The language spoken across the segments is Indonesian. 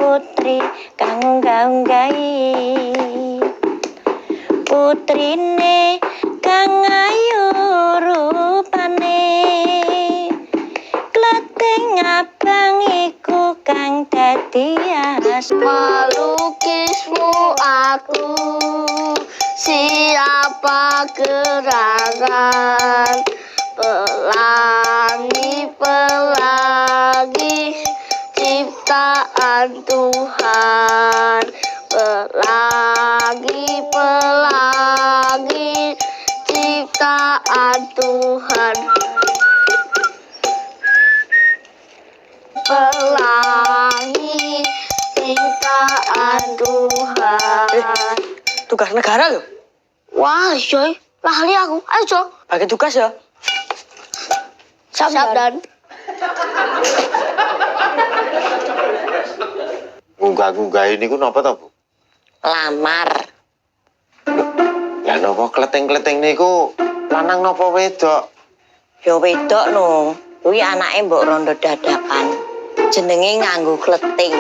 putri kang unggah-unggahi putrine kang ayu rupane kleting abang iku kang dadi melukismu aku siapa gerangan pelangi ciptaan Tuhan pelangi ciptaan Tuhan pelangi ciptaan Tuhan. tugas negara loh. Wah, coy, lali aku. Ayo, coy. Bagi tugas ya. Sabdan. Munggah-munggah ini ku napa to, Bu? Lamar. Ya napa kleting-kleting niku lanang napa wedok? Ya wedok no. Kuwi anake mbok rondo dadakan. Jenenge nganggo kleting.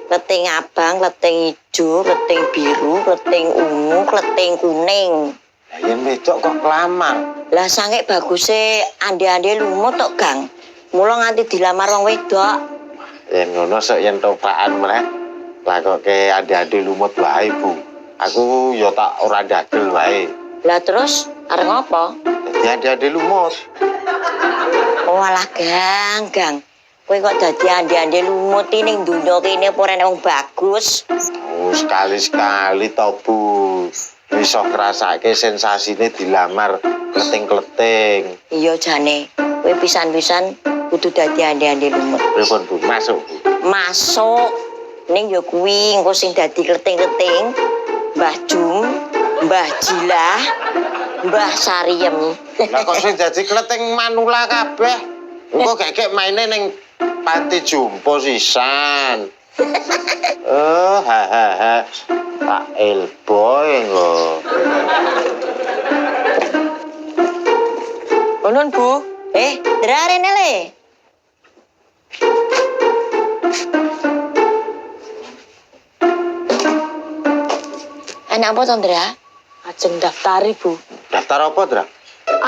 Kleting abang, kleting ijo, kleting biru, kleting ungu, kleting kuning. Yen wedok kok kelamar. Lah sange baguse ande-ande lumut tok, Gang. Mula nganti dilamar wong wedok. Yen ngono sok yen toprakan meneh. Lah kok ke ade-ade lumut wae, Bu. Aku ya tak ora dagel wae. Lah terus arep ngopo? Dadi ade-ade lumut. Oh alah, Gang. Kowe kok dadi ande-ande lumut ning donya kene apa ora wong bagus. Oh, sekali-sekali to, Bu. Iso ngrasake sensasine dilamar kleting-kleting. Iya jane, kowe pisan-pisan kudu dadi ande-ande lumut. Pripun, Bu? Masuk, Bu. Masuk ning ya kuwi engko sing dadi kleting-kleting Mbah Jum, Mbah Jilah, Mbah Sariem. Lah kok sing dadi kleting manula kabeh. Engko gek maine ning panti jumpo sisan. Tak elboy engko. Onon, Bu. Drarene le. Anak apa, Tondra? Ajeng daftari, Bu. Daftar apa, Dra?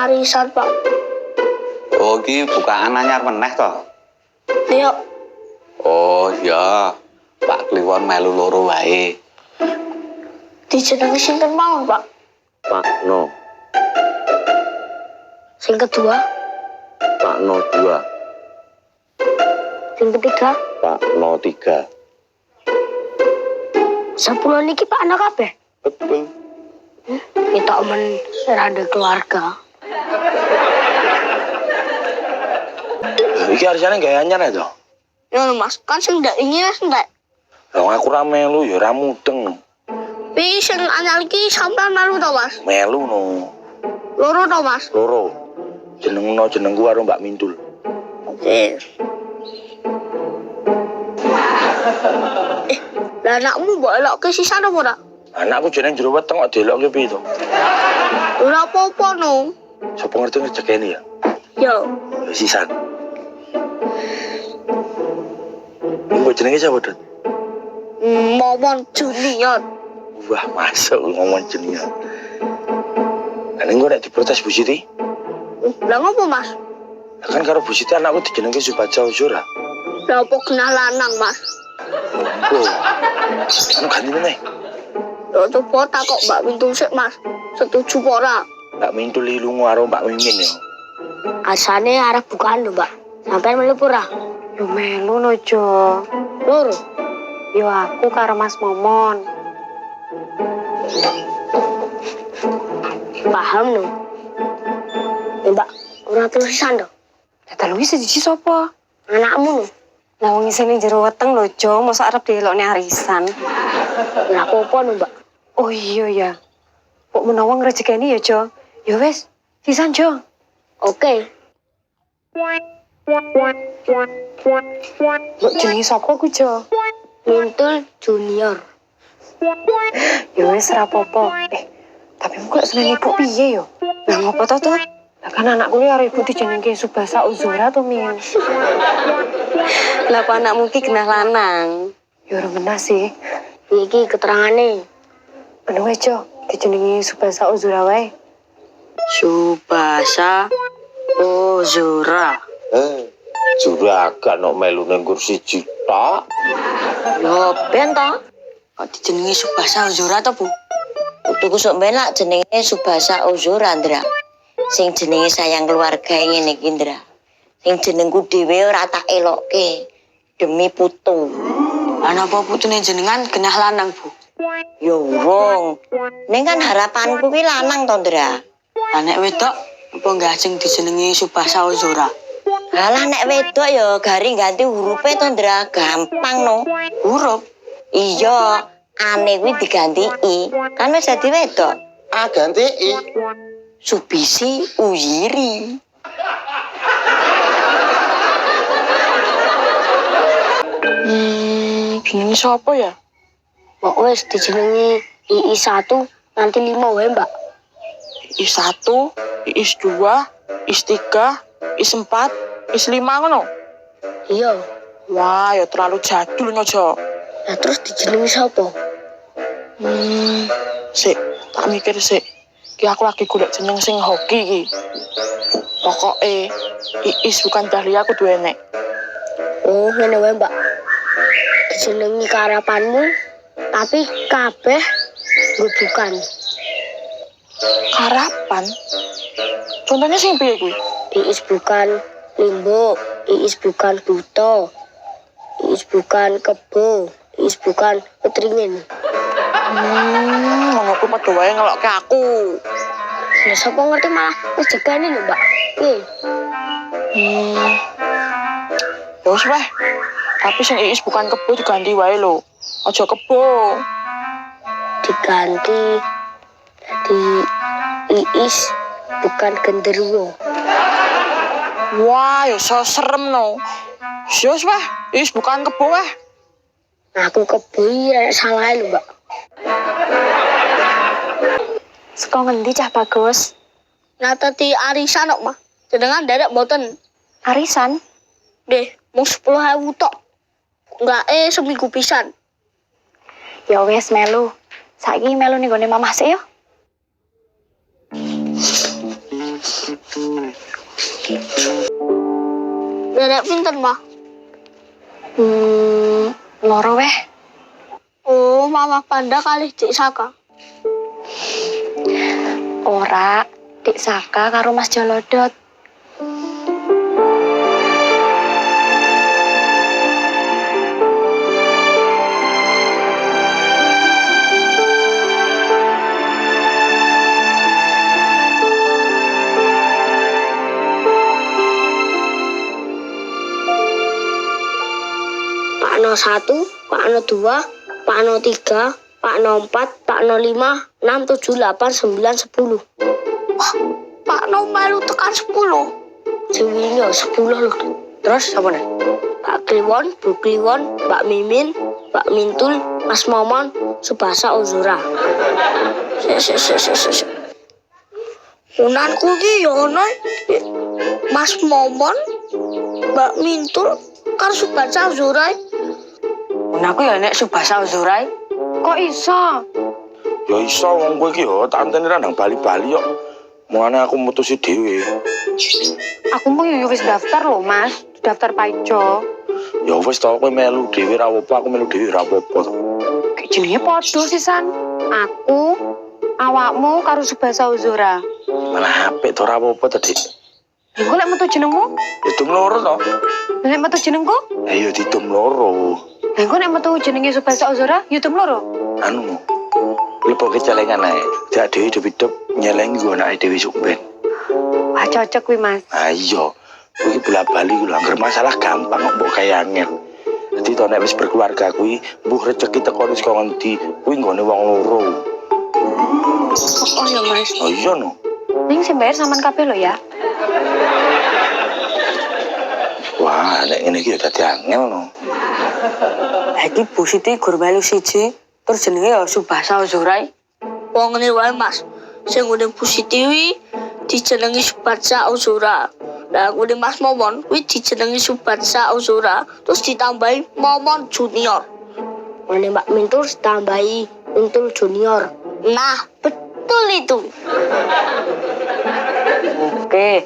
Arisan, Pak. Oh, iki bukaan anyar meneh to? Iya. Oh, iya. Pak Kliwon melu loro wae. Dijenengi sinten mawon, Pak? Pak No. Sing kedua, Pak No 2. sing ketiga, Pak No 3. 10 niki Pak anak kabeh. Betul. Kita men rada keluarga. Iki harusnya gak anyar ya, toh? Ya, Mas, kan sing ndak ingin wis entek. Lah aku ra melu ya ra mudeng. Pi sing anyar iki sampean melu to, Mas? Melu no. Loro to, Mas? Loro. Jenengku karo Mbak Mintul. Oke. Lah anakmu mbok elokke sisan apa ora? Anakku jeneng jero weteng kok delokke piye to? Ora apa-apa no. Sopo ngerti ngejekeni ya? Yo, Ya sisan. Mbok jenenge sapa, Dut? Momon Junior. Wah, masuk ngomong jenenge. Lah ning nek diprotes Bu Siti? Lah ngopo, Mas? Lah kan karo Bu Siti anakku dijenengke Subaca Uzura. Lah apa kenal lanang, Mas? Oh. Anu ganti meneh. Lho coba takok Mbak Mintul sik, Mas. Setuju apa ora? Mbak Mintul lunga karo Mbak Mimin ya. Asane arep bukaan lho, Mbak. Sampeyan melu ora? Yo melu no, Jo. Loro. Yo aku karo Mas Momon. Paham no. Mbak, ora tulisan to. Dadak luwih siji sapa? Anakmu no. Lah wong isine jero weteng lho, Jo, mosok arep delokne arisan. Ora apa-apa no, Mbak. Oh iya ya. Kok menawa ngrejekeni ya, Jo. Ya wis, sisan, Jo. Oke. Mbok jenenge sapa ku, Jo? Mintul Junior. Ya wis ora apa-apa. Tapi kok seneng ibu piye yo? Lah ngopo to, Tut? Lah kan anakku arep ibu dijenengke Subasa Uzura to, Min. Lah kok anakmu ki genah lanang? Ya ora bener sih. Iki keterangane. Bener wae, Jo. Dijenengi Subasa Ozora wae. Subasa Ozora. Juragan nok melu ning kursi cita. Lho, ben to? Kok dijenengi Subasa Ozora to, Bu? Kudu kusuk ben lak jenenge Subasa Ozora, Ndra. Sing jenenge sayang keluarga ngene iki, Ndra. Sing jenengku dhewe ora tak elokke demi putu. Ana apa putune jenengan genah lanang, Bu? Ya wong. Ning kan harapanku ki lanang to, Ndra. Nek wedok apa enggak sing dijenengi Subasa Ozora? Alah nek wedok ya garing ganti hurufe to, Ndra. Gampang no. Huruf? Iya, ane kuwi diganti i. Kan wis dadi wedok. Ganti I. Subisi Uyiri. Bingung siapa ya? Mbak wis dijenengi II1 nanti 5 wae, Mbak. I1, I2, I3, I4, I5 ngono. Iya. Wah, ya terlalu jadul nyojo. Nah terus dijenengi sapa? Sik, tak mikir sik. Ki aku lagi golek jeneng sing hoki iki. Pokoke Iis bukan Dahlia kudu enek. Oh, ngene wae, Mbak. Dijenengi karapanmu tapi kabeh bukan. Karapan. Contohnya sing piye kuwi? Iis bukan limbuk, Iis bukan buto, Iis bukan kebo, Iis bukan petringin. Ngono ku padha wae ngelokke aku. Ya sapa ngerti malah wis jegane lho, Mbak. Piye? Ya wis weh. Tapi sing Iis bukan kebo diganti wae lho. Aja kebo. Diganti di Iis bukan genderuwo. Wah, ya so serem no. Ya wis weh, Iis bukan kebo weh. Nah, aku kebo iki salah lho, Mbak. Saka ngendi cah Bagus? Nah, tadi arisan kok, Mah. Jenengan derek mboten. Arisan? Deh, mung 10.000 tok. Enggak seminggu pisan. Ya wes melu. Saiki melu ning gone mamah sik yo. Derek pinten, Mah? Loro weh. Oh, Mama Panda kali Dik Saka. Ora, Dik Saka karo Mas Jolodot. Pakno 1, Pakno 2, Pakno 3, Pakno 4, Pakno 5, 6, 7, 8, 9, 10. Wah, Pakno melu tekan 10. Jewine 10 lho. Terus apa nih? Pak Kliwon, Bu Kliwon, Mbak Mimin, Mbak Mintul, Mas Momon, Subasa Ozora. Sunanku ki ya ono Mas Momon, Mbak Mintul, karo Subasa Ozora. Aku ya nek Subasa Ozora. Kok iso? Ya iso wong kowe iki yo tak anteni ra nang Bali-Bali yo. Mulane aku mutusi dhewe. Aku mau yo wis daftar lho, Mas. Daftar paijo. Ya wis to kowe melu dhewe ra apa, aku melu dhewe ra apa-apa. Kayak jenenge padha sisan. Aku, awakmu karo Subasa Ozora. Malah apik to ra apa-apa to, Dik. Engko lek metu jenengmu? Ditum loro to. Lek metu jenengku? Ayo ditum loro. Engko nek metu jenenge Subasa Ozora, yo tem loro. Anu. Lepo kecalengan ae. Jak dhewe hidup nyelengi go anake dhewe sukben. Wah, cocok kuwi, Mas. Ayo. Kuwi bola-bali ku lho, angger masalah gampang kok mbok kaya angel. Dadi to nek wis berkeluarga kuwi, mbuh rezeki teko wis kok ngendi, kuwi nggone wong loro. Oh ya, Mas. Oh iya no. Ning sing bayar sampean kabeh lho ya. Wah, nek ngene iki ya dadi angel no. Iki Bu Siti gur melu siji, terus jenenge ya Subasa Ozora. Wong ngene wae, Mas. Sing ngene Bu Siti kuwi dijenengi Subasa Ozora. Lah ngene Mas Momon kuwi dijenengi Subasa Ozora, terus ditambahi Momon Junior. Oleh Mbak Mintul tambahi Mintul Junior. Nah, betul itu. Oke,